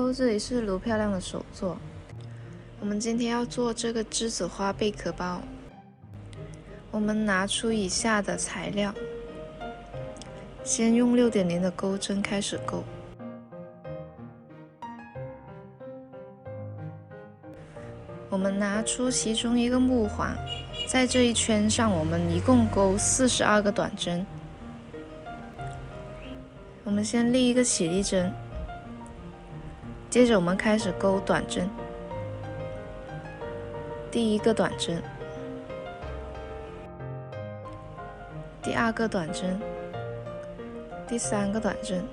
Hello， 这里是卢漂亮的手作。我们今天要做这个栀子花贝壳包。我们拿出以下的材料，先用6.0的钩针开始钩。我们拿出其中一个木环，在这一圈上我们一共钩42个短针。我们先立一个起立针，接着我们开始钩短针。第一个短针，第二个短针，第三个短针。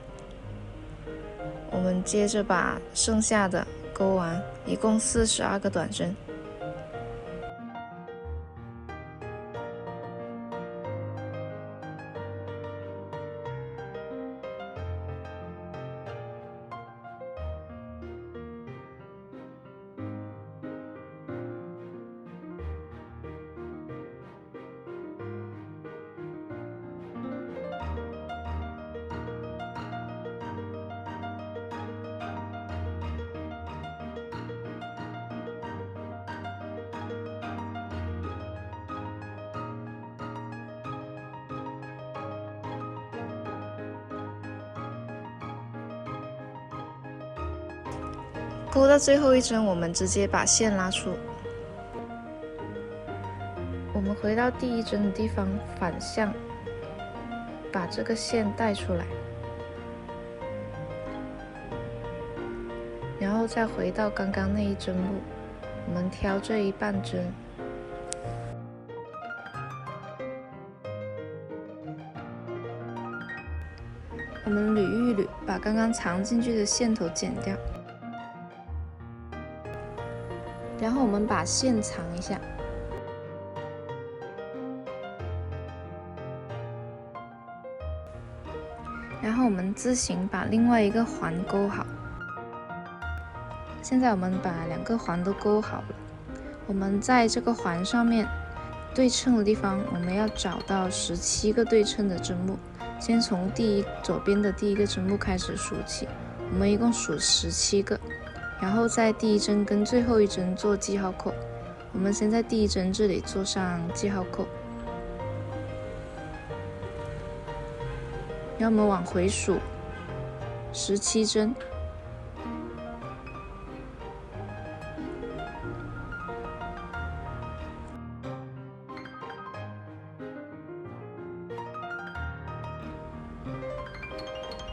我们接着把剩下的钩完，一共42个短针。钩到最后一针，我们直接把线拉出。我们回到第一针的地方，反向把这个线带出来，然后再回到刚刚那一针路，我们挑这一半针，我们捋一捋，把刚刚藏进去的线头剪掉。然后我们把线藏一下，然后我们自行把另外一个环钩好。现在我们把2个环都钩好了，我们在这个环上面对称的地方，我们要找到17个对称的针目，先从左边的第一个针目开始数起，我们一共数17个。然后在第一针跟最后一针做记号扣，我们先在第一针这里做上记号扣，然后我们往回数17针，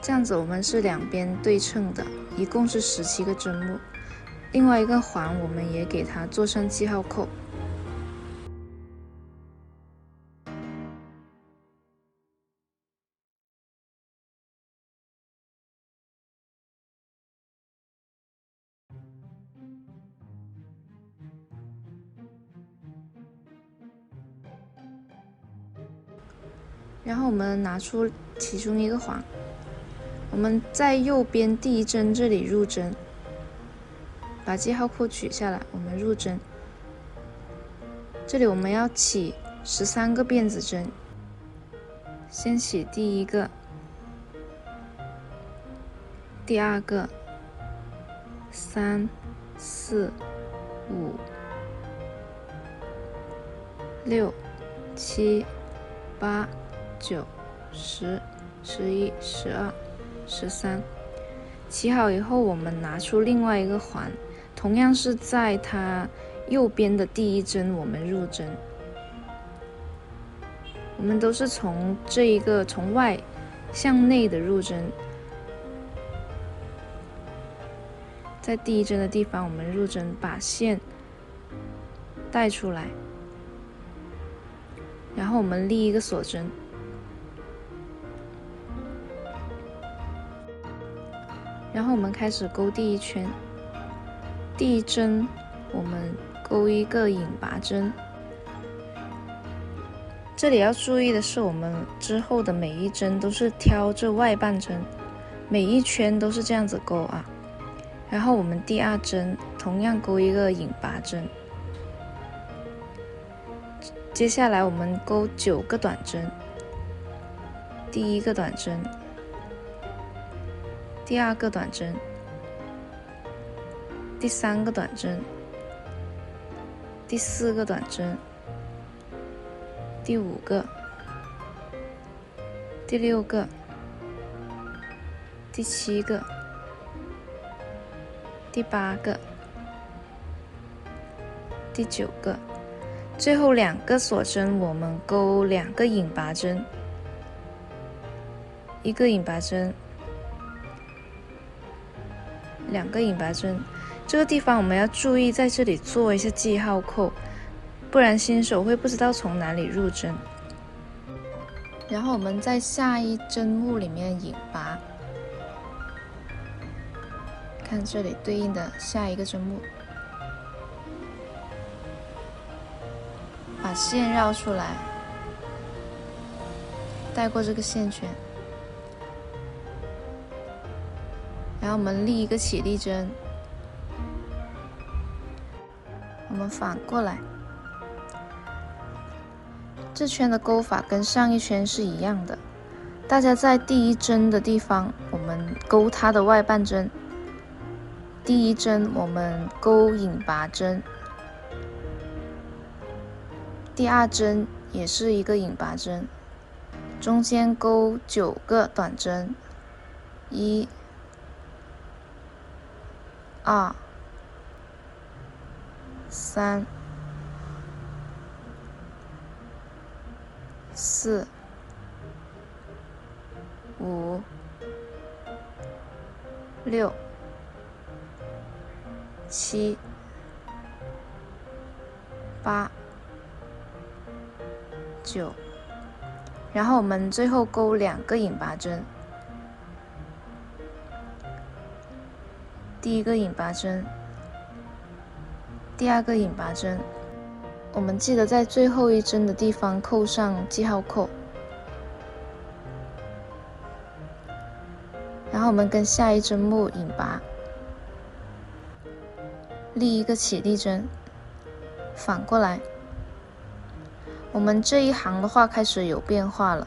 这样子我们是两边对称的，一共是17个针目。另外一个环我们也给它做上记号扣。然后我们拿出其中一个环，我们在右边第一针这里入针，把记号扣取下来，我们入针。这里我们要起13个辫子针，先起第一个，第二个，3、4、5、6、7、8、9、10、11、12、13。起好以后，我们拿出另外一个环，同样是在它右边的第一针我们入针。我们都是从这一个从外向内的入针，在第一针的地方我们入针，把线带出来，然后我们立一个锁针，然后我们开始钩第一圈。第一针我们钩一个引拔针，这里要注意的是，我们之后的每一针都是挑这外半针，每一圈都是这样子钩啊。然后我们第二针同样钩一个引拔针，接下来我们钩9个短针，第一个短针，第二个短针，第3个短针，第4个短针，第5个，第6个，第7个，第8个，第9个，最后2个锁针我们钩2个引拔针，1个引拔针，2个引拔针。这个地方我们要注意在这里做一下记号扣，不然新手会不知道从哪里入针。然后我们在下一针目里面引拔，看这里对应的下一个针目，把线绕出来，带过这个线圈，然后我们立一个起立针，我们反过来，这圈的钩法跟上一圈是一样的。大家在第1针的地方，我们钩它的外半针；第1针我们钩引拔针，第2针也是一个引拔针，中间钩9个短针，1、2、3、4、5、6、7、8、9，然后我们最后钩2个引拔针，第1个引拔针，第2个引拔针。我们记得在最后一针的地方扣上记号扣，然后我们跟下一针目引拔，立一个起立针，反过来。我们这一行的话开始有变化了，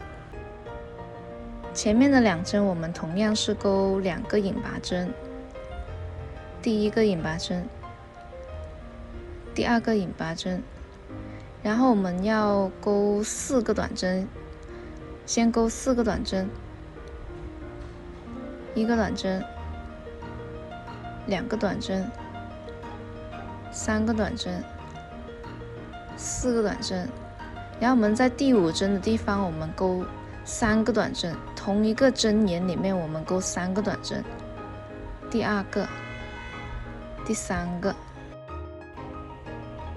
前面的2针我们同样是钩2个引拔针，第1个引拔针，第2个引拔针，然后我们要钩4个短针，先钩4个短针，1个短针，2个短针，3个短针，4个短针，然后我们在第5针的地方我们钩3个短针，同一个针眼里面我们钩3个短针，第2个，第3个，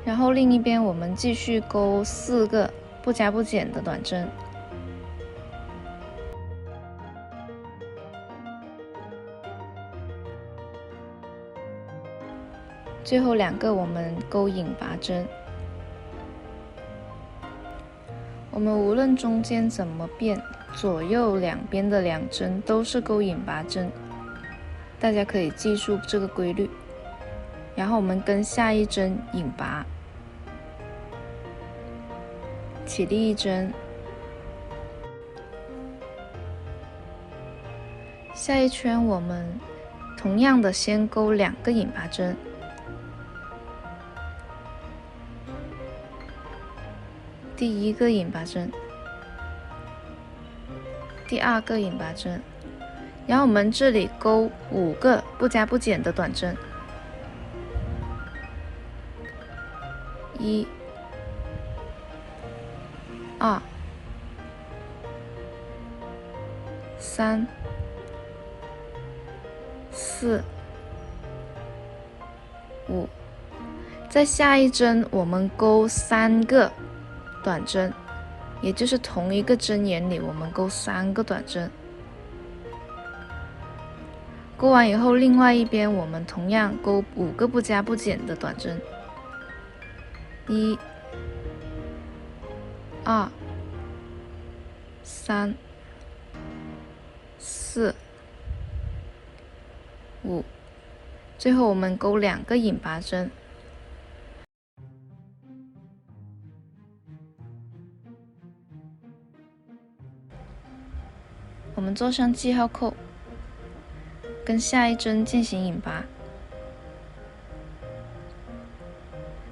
然后另一边我们继续钩4个不加不减的短针，最后2个我们钩引拔针。我们无论中间怎么变，左右两边的2针都是钩引拔针，大家可以记住这个规律。然后我们跟下一针引拔，起立1针，下一圈我们同样的先钩2个引拔针，第1个引拔针，第2个引拔针，然后我们这里钩5个不加不减的短针，1、2、3、4、5，在下一针我们钩3个短针，也就是同一个针眼里我们钩3个短针，钩完以后另外一边我们同样钩5个不加不减的短针，1、2、3、4、5，最后我们钩2个引拔针。我们做上记号扣，跟下一针进行引拔，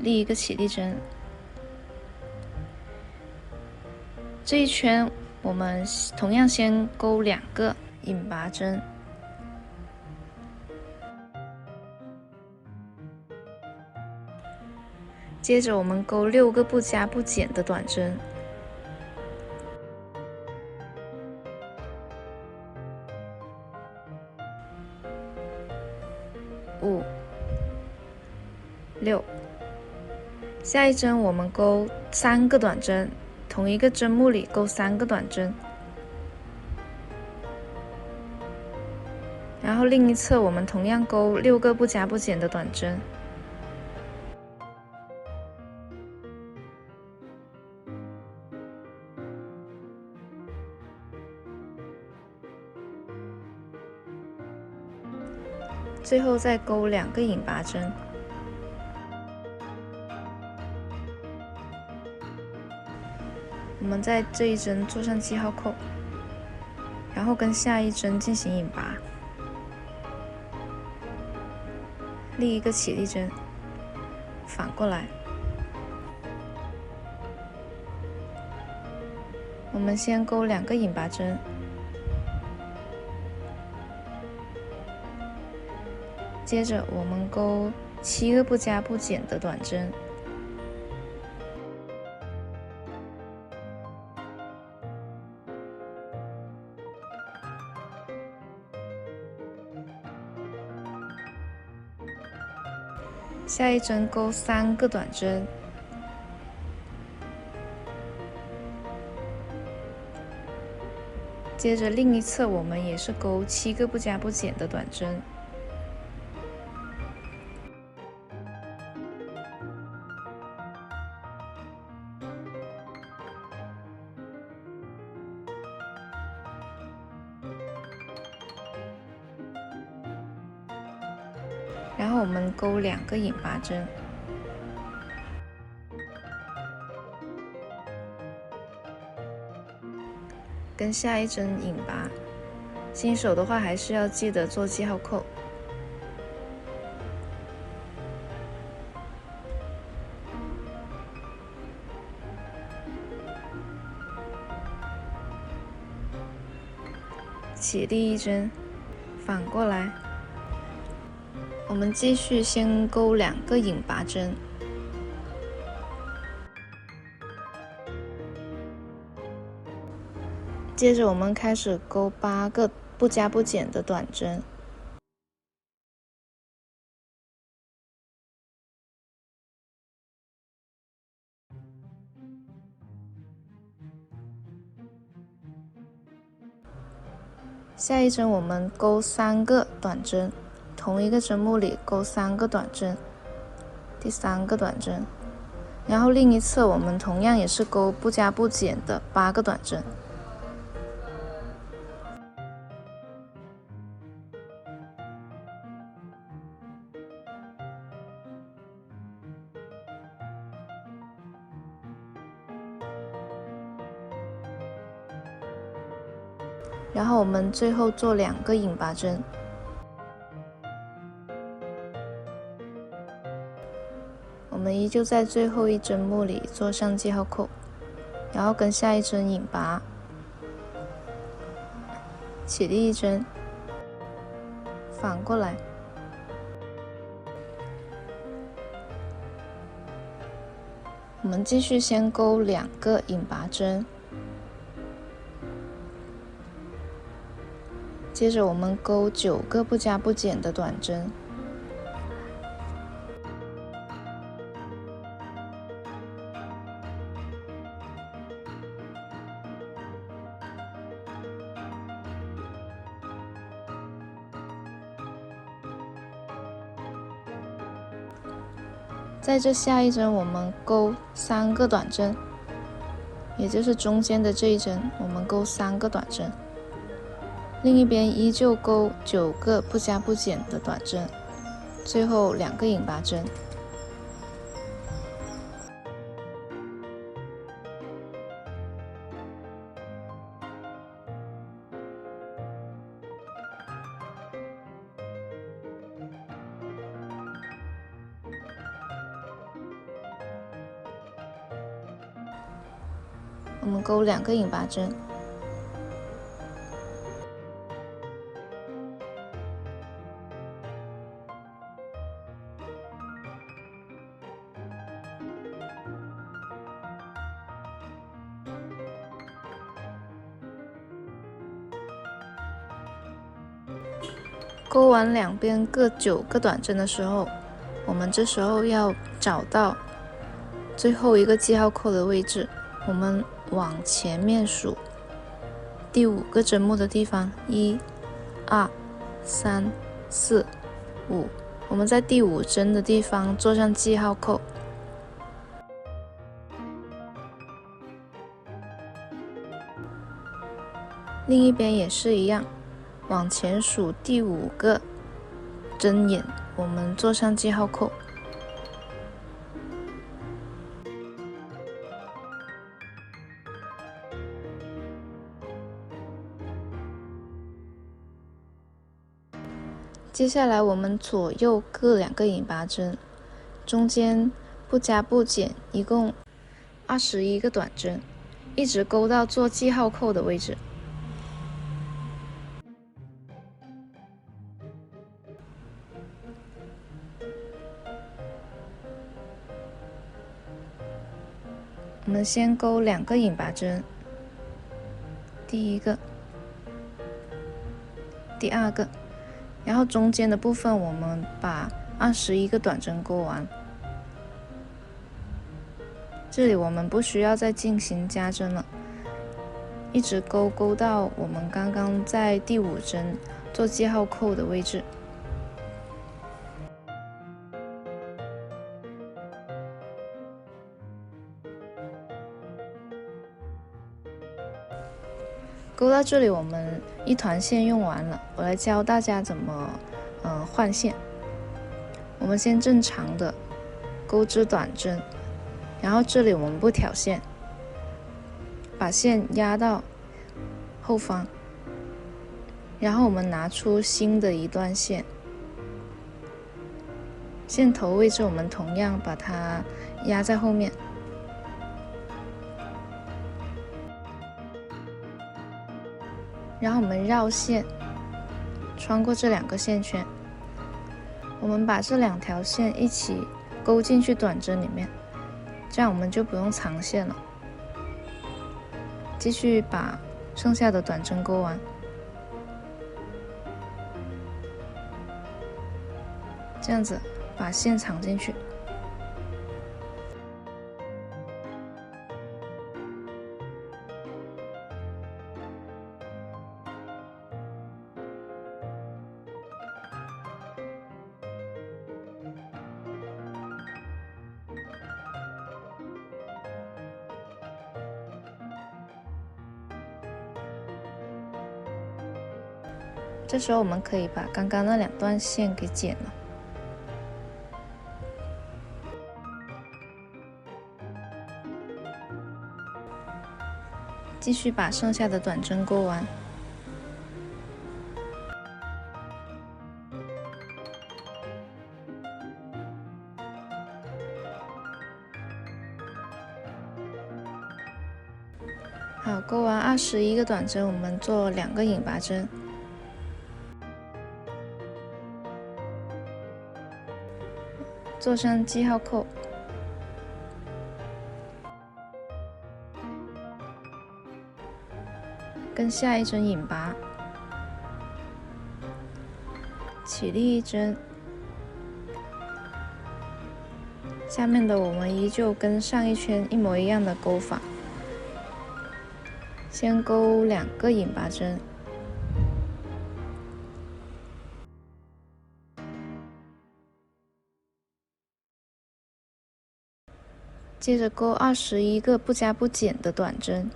立一个起立针。这一圈我们同样先钩2个引拔针，接着我们钩6个不加不减的短针，5、6。下一针我们钩3个短针，同一个针目里钩3个短针，然后另一侧我们同样钩6个不加不减的短针。最后再钩2个引拔针，我们在这一针做上记号扣，然后跟下一针进行引拔，立一个起立针，反过来，我们先钩2个引拔针，接着我们钩7个不加不减的短针，下一针钩3个短针，接着另一侧我们也是钩7个不加不减的短针。然后我们钩2个引拔针，跟下一针引拔。新手的话还是要记得做记号扣。起立一针，反过来。我们继续先钩2个引拔针，接着我们开始钩8个不加不减的短针，下一针我们钩3个短针，同一个针目里钩3个短针，第3个短针，然后另一侧我们同样也是钩不加不减的8个短针。然后我们最后做2个引拔针，我们依旧在最后一针目里做上记号扣，然后跟下一针引拔，起立一针，反过来，我们继续先钩2个引拔针，接着我们钩9个不加不减的短针，在这下一针我们钩3个短针，也就是中间的这一针，我们钩3个短针。另一边依旧钩9个不加不减的短针，最后2个引拔针。我们钩2个引拔针。钩完两边各9个短针的时候，我们这时候要找到最后一个记号扣的位置，我们往前面数第5个针目的地方，1、2、3、4、5，我们在第5针的地方做上记号扣。另一边也是一样，往前数第5个针眼，我们做上记号扣。接下来我们左右各2个引拔针，中间不加不减，一共21个短针，一直钩到做记号扣的位置。我们先钩2个引拔针，第1个，第2个，然后中间的部分我们把21个短针钩完。这里我们不需要再进行加针了，一直钩到我们刚刚在第5针做记号扣的位置。钩到这里，我们一团线用完了，我来教大家怎么换线。我们先正常的钩织短针，然后这里我们不挑线，把线压到后方，然后我们拿出新的一段线，线头位置我们同样把它压在后面。然后我们绕线，穿过这2个线圈，我们把这2条线一起钩进去短针里面，这样我们就不用藏线了。继续把剩下的短针钩完，这样子把线藏进去。这时候我们可以把刚刚那2段线给剪了。继续把剩下的短针钩完。好，钩完21个短针，我们做2个引拔针。做上记号扣，跟下一针引拔，起立1针，下面的我们依旧跟上一圈一模一样的钩法，先钩2个引拔针。接着钩21个不加不减的短针，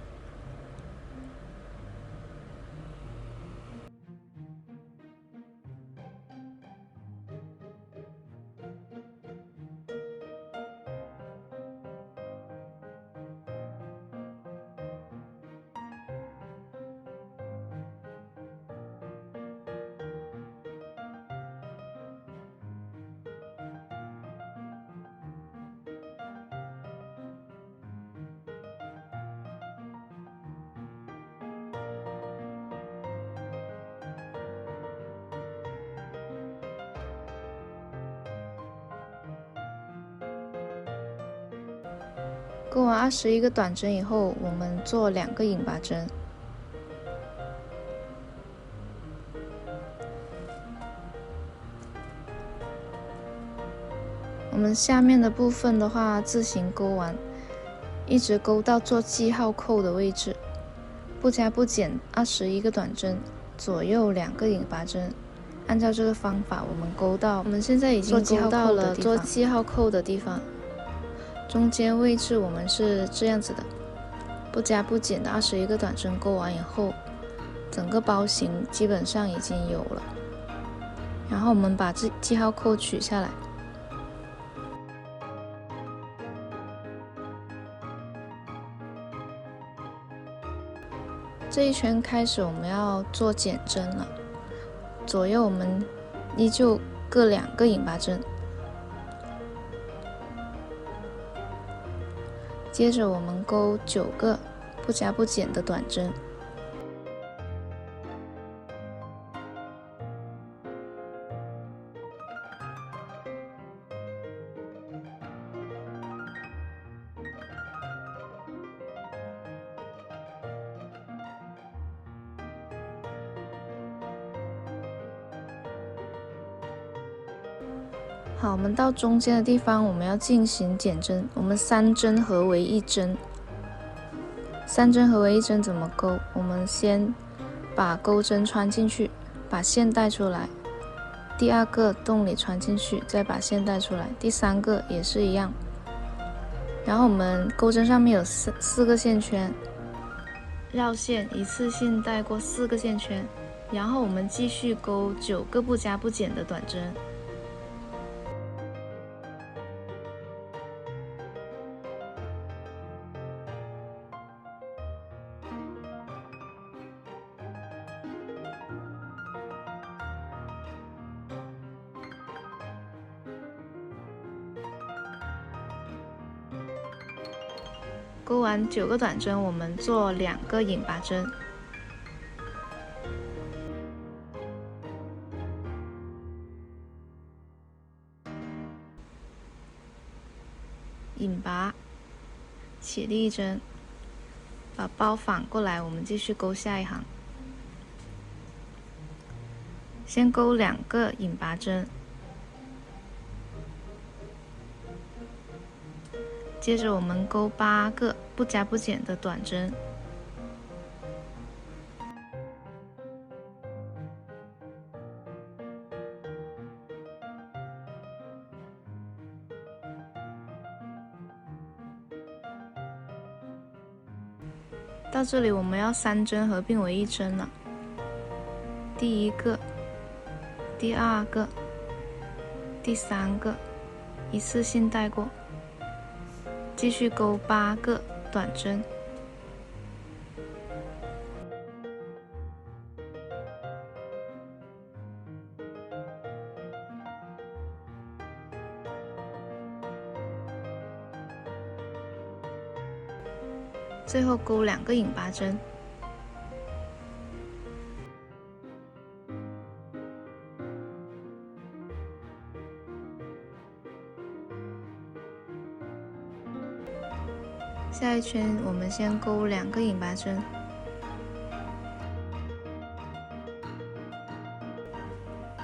钩完21个短针以后，我们做2个引拔针。我们下面的部分的话，自行钩完，一直钩到做记号扣的位置，不加不减21个短针，左右2个引拔针。按照这个方法，我们钩到，我们现在已经钩到了做记号扣的地方。中间位置我们是这样子的，不加不减的21个短针钩完以后，整个包型基本上已经有了。然后我们把这记号扣取下来。这一圈开始我们要做减针了，左右我们依旧各2个引拔针。接着我们钩9个不加不减的短针。好，我们到中间的地方，我们要进行减针。我们3针合为1针。3针合为1针怎么钩？我们先把钩针穿进去，把线带出来。第2个洞里穿进去，再把线带出来。第3个也是一样。然后我们钩针上面有4个线圈，绕线一次性带过4个线圈。然后我们继续钩9个不加不减的短针。钩完9个短针，我们做2个引拔针。引拔，起立一针，把包反过来，我们继续钩下一行。先钩2个引拔针。接着我们钩8个不加不减的短针，到这里我们要3针合并为1针了。第1个、第2个、第3个，一次性带过。继续钩8个短针，最后钩2个引拔针。下一圈我们先钩2个引拔针，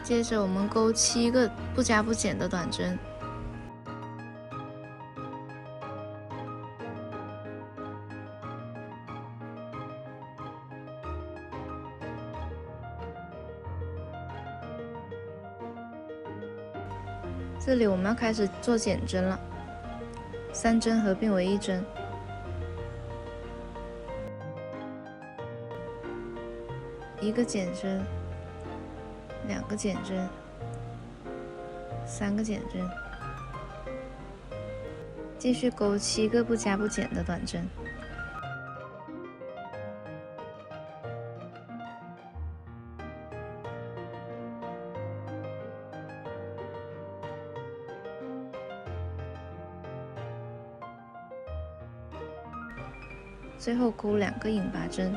接着我们钩7个不加不减的短针，这里我们要开始做减针了，3针合并为1针。1个减针，2个减针，3个减针，继续钩7个不加不减的短针，最后钩2个引拔针。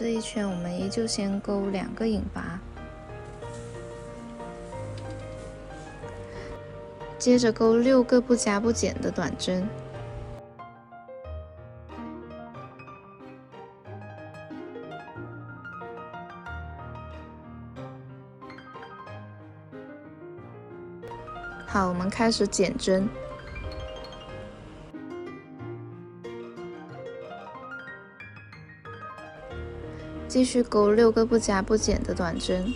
这一圈我们依旧先钩2个引拔，接着钩6个不加不减的短针，好，我们开始减针。继续钩6个不加不减的短针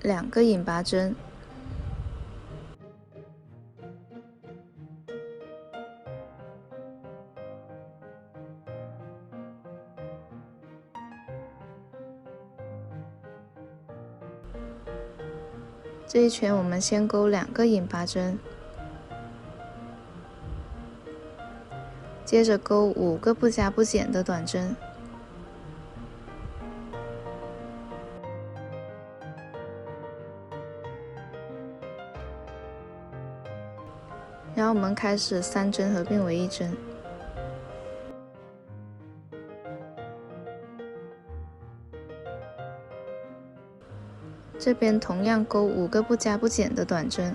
，2个引拔针，这一圈我们先钩2个引拔针，接着钩5个不加不减的短针，然后我们开始3针合并为1针。这边同样钩5个不加不减的短针，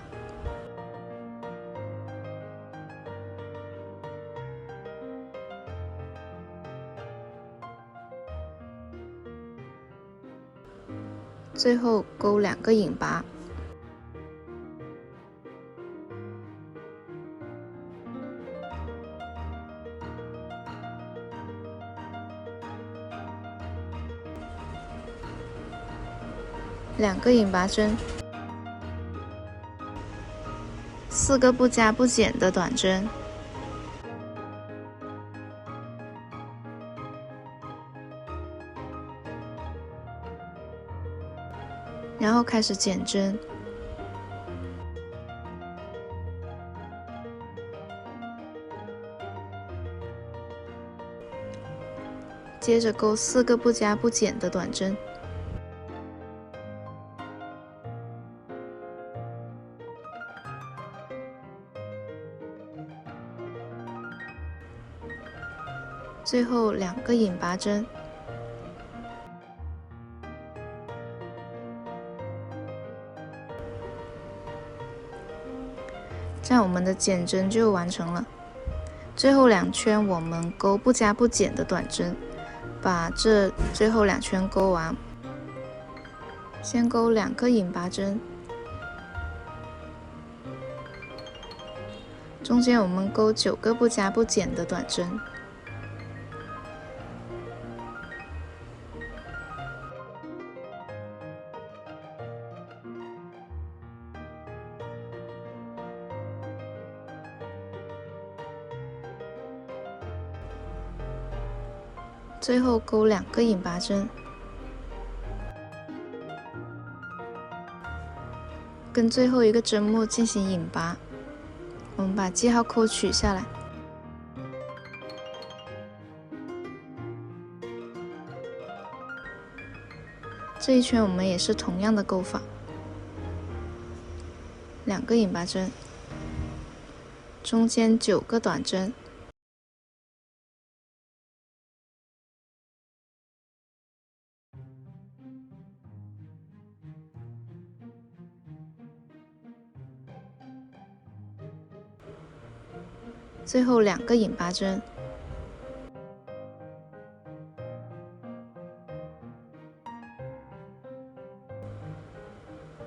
最后钩2个引拔，2个引拔针，4个不加不减的短针，然后开始减针，接着钩4个不加不减的短针，最后2个引拔针，这样我们的减针就完成了。最后2圈我们钩不加不减的短针，把这最后2圈钩完。先钩2个引拔针，中间我们钩9个不加不减的短针，最后钩2个引拔针，跟最后一个针目进行引拔。我们把记号扣取下来，这一圈我们也是同样的钩法，2个引拔针，中间9个短针，最后2个引拔针，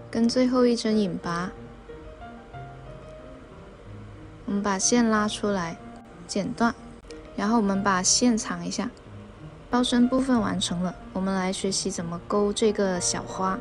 跟最后一针引拔。我们把线拉出来，剪断，然后我们把线藏一下。腰身部分完成了，我们来学习怎么钩这个小花。